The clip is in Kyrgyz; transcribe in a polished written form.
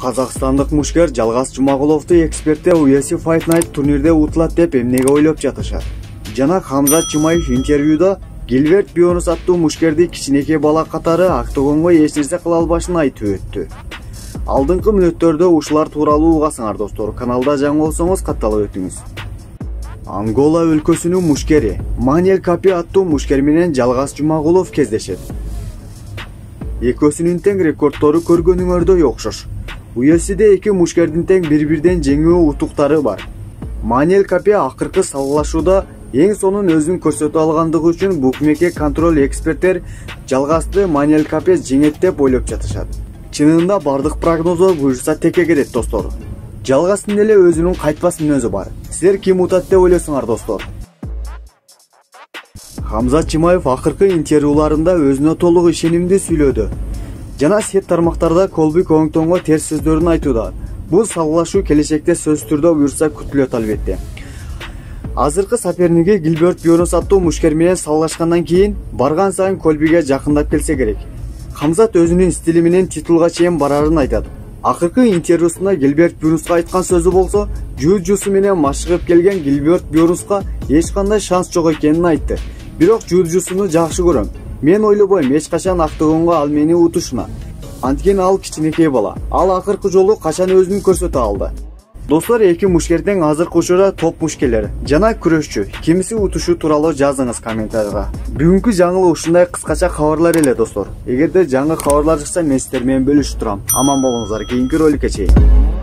Казакстандык мушкер Жалгаз Жумагуловду эксперттер UFC Fight Night турнирде утулат деп эмнеге ойлоп жатышат? Жана Хамзат Чимаев интервьюда Гилберт Бионус аттуу мушкерди кичинекей бала катары октогонго эч нерсе кыла албашын айтып өттү. Алдыңкы мүнөттөрдө ушулар тууралуу угасыңар достор. Каналда жаңы болсоңуз катталып өтүңүз. Ангола өлкөсүнүн мушкери Манел Капи аттуу мушкер менен Жалгаз Жумагулов кездешет. Экөөсүнүн тең рекордтору көргөнүңөрдөй окшош. UFC'де эки мушкердин тең бири-бирден жеңүү утуктары бар. Манел Капи акыркы салгылашууда эң сонун өзүн көрсөтө алгандыгы үчүн букмекер контроль эксперттер Жалгазды Манел Капи жеңет деп ойлоп жатышат. Чынында бардык прогноздор буюрса теке кетет достор. Жалгаздын эле өзүнүн кайтпас мүнөзү бар. Силер ким утат деп ойлойсуңар достор? Хамзат Чимаев акыркы интервьюларында өзүнө толук ишенимдүү сүйлөдү. Жана сет тармактарда Колби Коңтонго терс сөздөрүн айтууда. Бул салгылашуу келечекте сөзсүз түрдө буюрса күтүлөт албетте. Азыркы соперниги Гилберт Бионус аттуу мушкер менен салгылашкандан кийин барган сайын Колбиге жакындап келсе керек. Хамзат өзүнүн стили менен титулга чейин барарын айтат. Акыркы интервьюсунда Гилберт Бионуска айткан сөзү болсо, жуджусу менен машыгып келген Гилберт Бионуска эч кандай шанс жок экенин айтты. Бирок жуджусуну жакшы көрөм. Мен ойлобойм эч качан октогонго ал мени утушуна. Анткени ал кичинекей бала. Ал акыркы жолу качан өзүн көрсөтө алды. Достор, эки мушкердин азыркы учурда топ мушкерлер жана күрөшчү. Кимиси утушу тууралуу жазыңыз комментарийга. Бүгүнкү жаңылык ушундай кыскача кабарлар эле достор. Эгерде жаңы кабарлар чыкса мен сиздер менен бөлүшүп турам. Аман болуңуздар, кийинки роликке чейин.